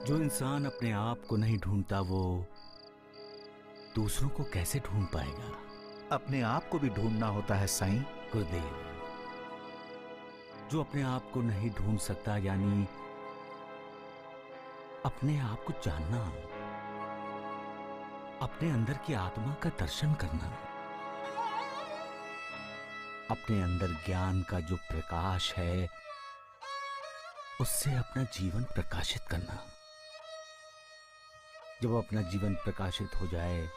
जो इंसान अपने आप को नहीं ढूंढता वो दूसरों को कैसे ढूंढ पाएगा? अपने आप को भी ढूंढना होता है साईं। गुरुदेव, जो अपने आप को नहीं ढूंढ सकता यानी अपने आप को जानना, अपने अंदर की आत्मा का दर्शन करना, अपने अंदर ज्ञान का जो प्रकाश है उससे अपना जीवन प्रकाशित करना। जब अपना जीवन प्रकाशित हो जाए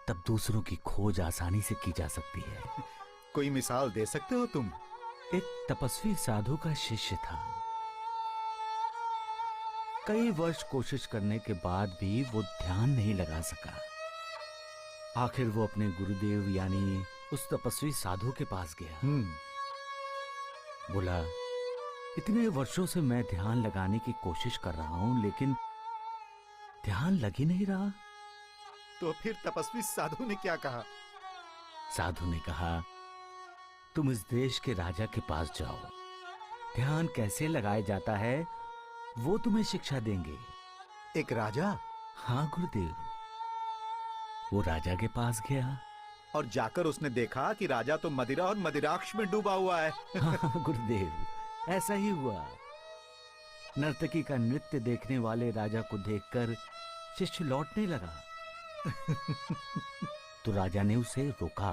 तब दूसरों की खोज आसानी से की जा सकती है। कोई मिसाल दे सकते हो तुम? एक तपस्वी साधु का शिष्य था। कई वर्ष कोशिश करने के बाद भी वो ध्यान नहीं लगा सका। आखिर वो अपने गुरुदेव यानी उस तपस्वी साधु के पास गया। बोला, इतने वर्षों से मैं ध्यान लगाने की कोशिश कर रहा हूं लेकिन ध्यान लग ही नहीं रहा। तो फिर तपस्वी साधु ने क्या कहा? साधु ने कहा, तुम इस देश के राजा के पास जाओ, ध्यान कैसे लगाया जाता है वो तुम्हें शिक्षा देंगे। एक राजा? हाँ गुरुदेव। वो राजा के पास गया और जाकर उसने देखा कि राजा तो मदिरा और मदिराक्ष में डूबा हुआ है। हाँ गुरुदेव, ऐसा ही हुआ। नर्तकी का नृत्य देखने वाले राजा को देखकर शिष्य लौटने लगा। तो राजा ने उसे रोका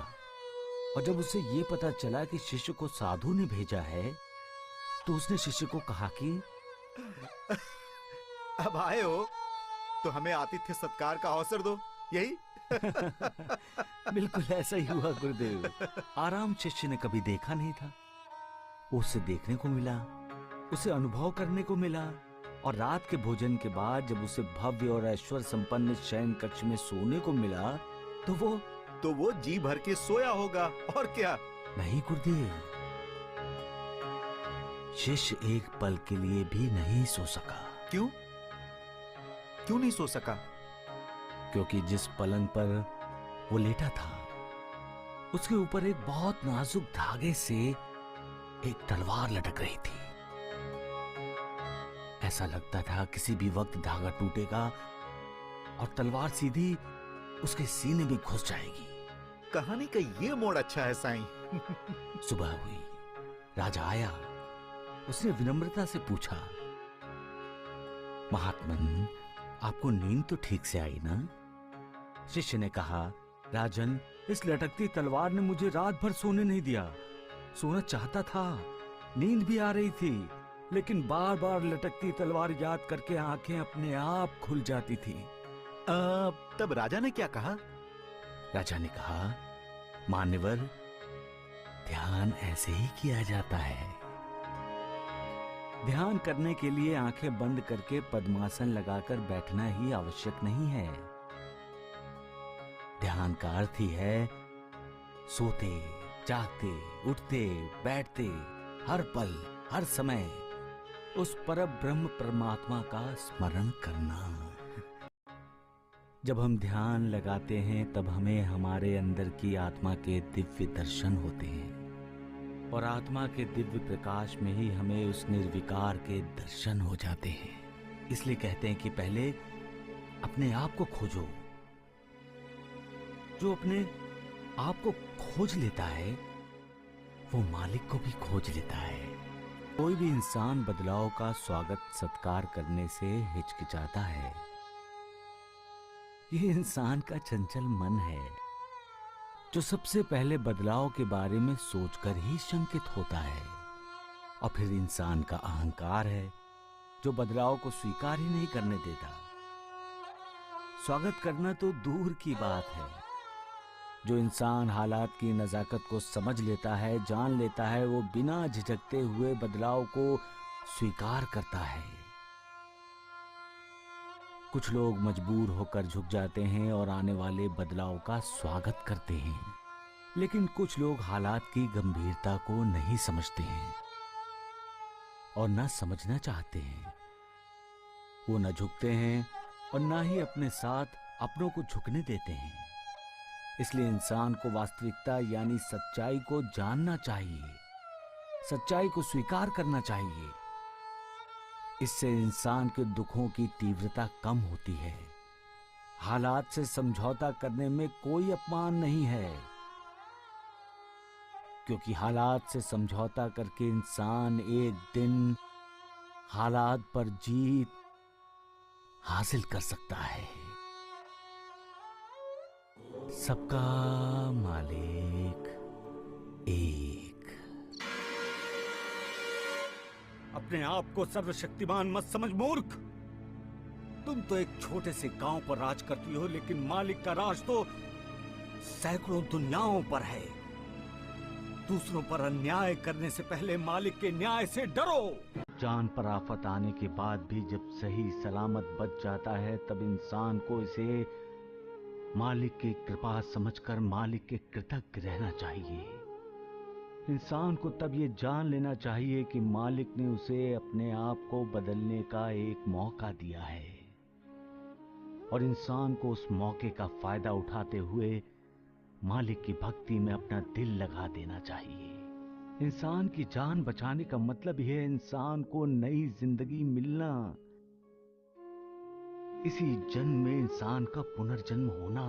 और जब उसे ये पता चला कि शिष्य को साधु ने भेजा है तो उसने शिष्य को कहा कि अब आए हो तो हमें आतिथ्य सत्कार का अवसर दो, यही? बिल्कुल ऐसा ही हुआ गुरुदेव। आराम शिष्य ने कभी देखा नहीं था। उसे देखने को मिला, उसे अनुभव करने को मिला और रात के भोजन के बाद जब उसे भव्य और ऐश्वर्य संपन्न शयन कक्ष में सोने को मिला तो वो जी भर के सोया होगा, और क्या? नहीं गुरुदेव, शिष्य एक पल के लिए भी नहीं सो सका। क्यों? क्यों नहीं सो सका? क्योंकि जिस पलंग पर वो लेटा था उसके ऊपर एक बहुत नाजुक धागे से एक तलवार लटक रही थी। ऐसा लगता था किसी भी वक्त धागा टूटेगा और तलवार सीधी उसके सीने में घुस जाएगी। कहानी का ये मोड़ अच्छा है साईं। सुबह हुई, राजा आया। उसने विनम्रता से पूछा, महात्मन, आपको नींद तो ठीक से आई ना? शिष्य ने कहा, राजन, इस लटकती तलवार ने मुझे रात भर सोने नहीं दिया। सोना चाहता था, नींद भी आ रही थी, लेकिन बार बार लटकती तलवार याद करके आंखें अपने आप खुल जाती थी। तब राजा ने क्या कहा? राजा ने कहा, मान्यवर, ध्यान ऐसे ही किया जाता है। ध्यान करने के लिए आंखें बंद करके पद्मासन लगाकर बैठना ही आवश्यक नहीं है। ध्यान का अर्थ ही है सोते, जागते, उठते, बैठते, हर पल, हर समय उस परब्रह्म परमात्मा का स्मरण करना। जब हम ध्यान लगाते हैं तब हमें हमारे अंदर की आत्मा के दिव्य दर्शन होते हैं और आत्मा के दिव्य प्रकाश में ही हमें उस निर्विकार के दर्शन हो जाते हैं। इसलिए कहते हैं कि पहले अपने आप को खोजो। जो अपने आप को खोज लेता है वो मालिक को भी खोज लेता है। कोई भी इंसान बदलाव का स्वागत सत्कार करने से हिचकिचाता है। ये इंसान का चंचल मन है जो सबसे पहले बदलाव के बारे में सोचकर ही शंकित होता है, और फिर इंसान का अहंकार है जो बदलाव को स्वीकार ही नहीं करने देता। स्वागत करना तो दूर की बात है। जो इंसान हालात की नजाकत को समझ लेता है, जान लेता है, वो बिना झिझकते हुए बदलाव को स्वीकार करता है। कुछ लोग मजबूर होकर झुक जाते हैं और आने वाले बदलाव का स्वागत करते हैं, लेकिन कुछ लोग हालात की गंभीरता को नहीं समझते हैं और न समझना चाहते हैं। वो न झुकते हैं और न ही अपने साथ अपनों को झुकने देते हैं। इसलिए इंसान को वास्तविकता यानी सच्चाई को जानना चाहिए, सच्चाई को स्वीकार करना चाहिए। इससे इंसान के दुखों की तीव्रता कम होती है। हालात से समझौता करने में कोई अपमान नहीं है, क्योंकि हालात से समझौता करके इंसान एक दिन हालात पर जीत हासिल कर सकता है। सबका मालिक एक। अपने आप को सर्वशक्तिमान मत समझ मूर्ख। तुम तो एक छोटे से गांव पर राज करती हो, लेकिन मालिक का राज तो सैकड़ों दुनियाओं पर है। दूसरों पर अन्याय करने से पहले मालिक के न्याय से डरो। जान पर आफत आने के बाद भी जब सही सलामत बच जाता है, तब इंसान को इसे मालिक की कृपा समझकर मालिक के कृतज्ञ रहना चाहिए। इंसान को तब ये जान लेना चाहिए कि मालिक ने उसे अपने आप को बदलने का एक मौका दिया है, और इंसान को उस मौके का फायदा उठाते हुए मालिक की भक्ति में अपना दिल लगा देना चाहिए। इंसान की जान बचाने का मतलब ही है इंसान को नई जिंदगी मिलना, इसी जन्म में इंसान का पुनर्जन्म होना।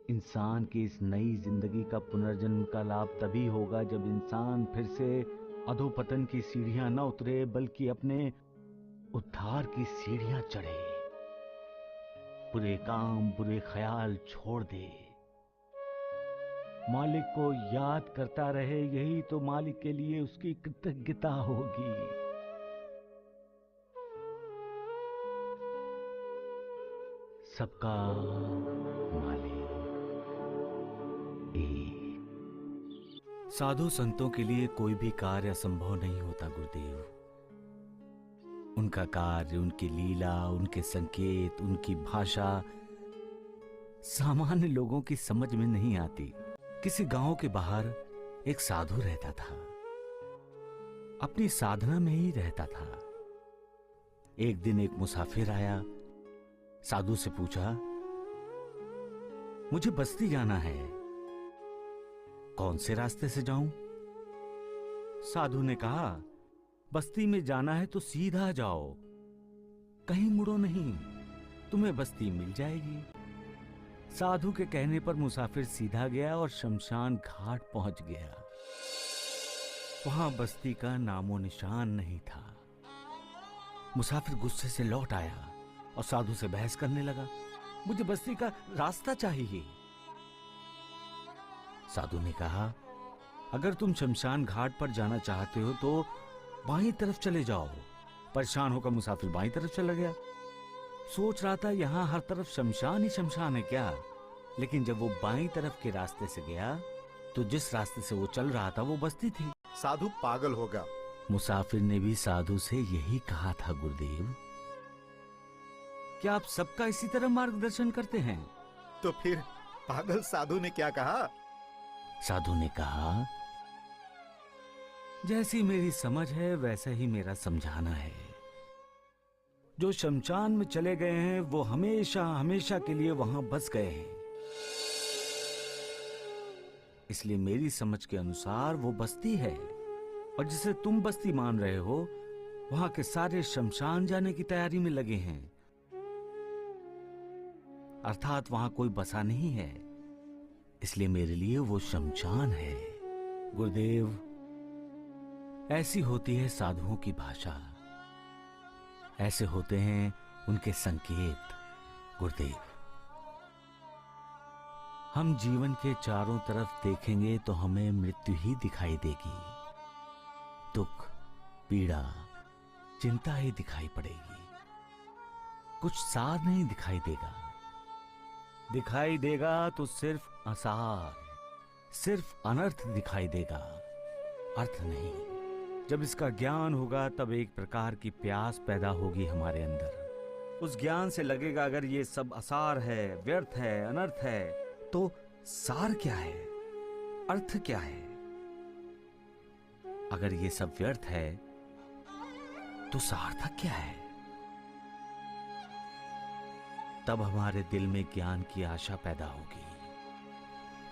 इंसान की इस नई जिंदगी का पुनर्जन्म का लाभ तभी होगा जब इंसान फिर से अधोपतन की सीढ़ियां न उतरे, बल्कि अपने उद्धार की सीढ़ियां चढ़े। बुरे काम, बुरे ख्याल छोड़ दे, मालिक को याद करता रहे। यही तो मालिक के लिए उसकी कृतज्ञता होगी। सबका मालिक एक। साधु संतों के लिए कोई भी कार्य असंभव नहीं होता गुरुदेव। उनका कार्य, उनकी लीला, उनके संकेत, उनकी भाषा सामान्य लोगों की समझ में नहीं आती। किसी गांव के बाहर एक साधु रहता था, अपनी साधना में ही रहता था। एक दिन एक मुसाफिर आया, साधु से पूछा, मुझे बस्ती जाना है, कौन से रास्ते से जाऊं? साधु ने कहा, बस्ती में जाना है तो सीधा जाओ, कहीं मुड़ो नहीं, तुम्हें बस्ती मिल जाएगी। साधु के कहने पर मुसाफिर सीधा गया और शमशान घाट पहुंच गया। वहां बस्ती का नामो निशान नहीं था। मुसाफिर गुस्से से लौट आया और साधु से बहस करने लगा, मुझे बस्ती का रास्ता चाहिए। साधु ने कहा, अगर तुम शमशान घाट पर जाना चाहते हो तो बाईं तरफ चले जाओ। परेशान होकर मुसाफिर बाईं तरफ चला गया। सोच रहा था यहां हर तरफ शमशान ही शमशान है क्या, लेकिन जब वो बाईं तरफ के रास्ते से गया तो जिस रास्ते से वो चल रहा था वो बस्ती थी। साधु पागल होगा। मुसाफिर ने भी साधु से यही कहा था गुरुदेव। क्या आप सबका इसी तरह मार्गदर्शन करते हैं? तो फिर पागल साधु ने क्या कहा? साधु ने कहा, जैसी मेरी समझ है वैसा ही मेरा समझाना है। जो शमशान में चले गए हैं वो हमेशा हमेशा के लिए वहां बस गए हैं, इसलिए मेरी समझ के अनुसार वो बस्ती है, और जिसे तुम बस्ती मान रहे हो वहां के सारे शमशान जाने की तैयारी में लगे हैं। अर्थात वहां कोई बसा नहीं है, इसलिए मेरे लिए वो शमशान है। गुरुदेव, ऐसी होती है साधुओं की भाषा, ऐसे होते हैं उनके संकेत। गुरुदेव, हम जीवन के चारों तरफ देखेंगे तो हमें मृत्यु ही दिखाई देगी। दुख, पीड़ा, चिंता ही दिखाई पड़ेगी, कुछ सार नहीं दिखाई देगा। दिखाई देगा तो सिर्फ आसार, सिर्फ अनर्थ दिखाई देगा, अर्थ नहीं। जब इसका ज्ञान होगा तब एक प्रकार की प्यास पैदा होगी हमारे अंदर। उस ज्ञान से लगेगा अगर ये सब आसार है, व्यर्थ है, अनर्थ है, तो सार क्या है, अर्थ क्या है? अगर ये सब व्यर्थ है तो सार्थक क्या है? तब हमारे दिल में ज्ञान की आशा पैदा होगी,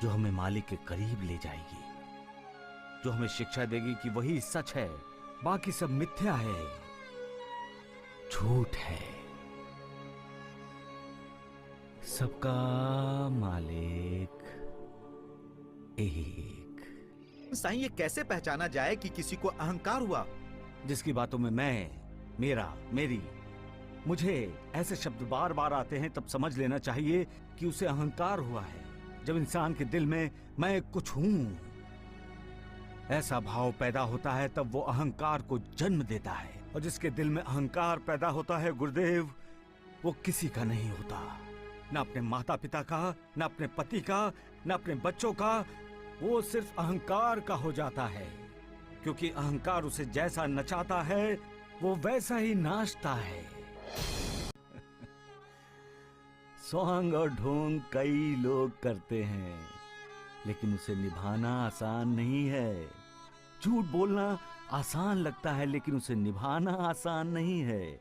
जो हमें मालिक के करीब ले जाएगी, जो हमें शिक्षा देगी कि वही सच है, बाकी सब मिथ्या है, झूठ है। सबका मालिक एक। साईं, ये कैसे पहचाना जाए कि किसी को अहंकार हुआ? जिसकी बातों में मैं, मेरा, मेरी, मुझे ऐसे शब्द बार बार आते हैं, तब समझ लेना चाहिए कि उसे अहंकार हुआ है। जब इंसान के दिल में मैं कुछ हूं ऐसा भाव पैदा होता है, तब वो अहंकार को जन्म देता है। और जिसके दिल में अहंकार पैदा होता है गुरुदेव, वो किसी का नहीं होता, न अपने माता पिता का, न अपने पति का, न अपने बच्चों का। वो सिर्फ अहंकार का हो जाता है, क्योंकि अहंकार उसे जैसा नचाता है वो वैसा ही नाचता है। स्वांग और ढोंग कई लोग करते हैं, लेकिन उसे निभाना आसान नहीं है। झूठ बोलना आसान लगता है, लेकिन उसे निभाना आसान नहीं है।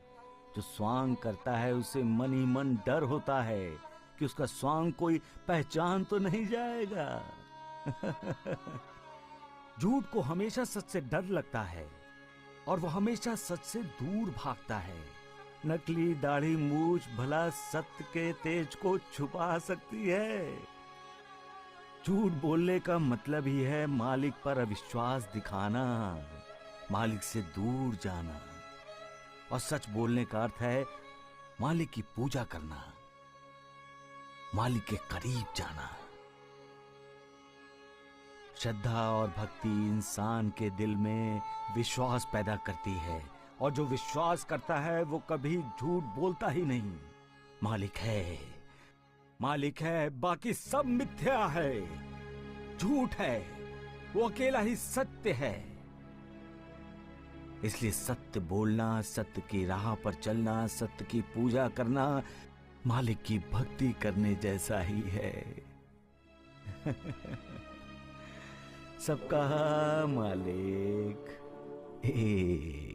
जो स्वांग करता है उसे मन ही मन डर होता है कि उसका स्वांग कोई पहचान तो नहीं जाएगा। झूठ को हमेशा सच से डर लगता है और वो हमेशा सच से दूर भागता है। नकली दाढ़ी मूछ भला सत्य के तेज को छुपा सकती है। झूठ बोलने का मतलब ही है मालिक पर अविश्वास दिखाना, मालिक से दूर जाना। और सच बोलने का अर्थ है मालिक की पूजा करना, मालिक के करीब जाना। श्रद्धा और भक्ति इंसान के दिल में विश्वास पैदा करती है, और जो विश्वास करता है वो कभी झूठ बोलता ही नहीं। मालिक है, मालिक है, बाकी सब मिथ्या है, झूठ है, वो अकेला ही सत्य है। इसलिए सत्य बोलना, सत्य की राह पर चलना, सत्य की पूजा करना मालिक की भक्ति करने जैसा ही है। सबका मालिक एक।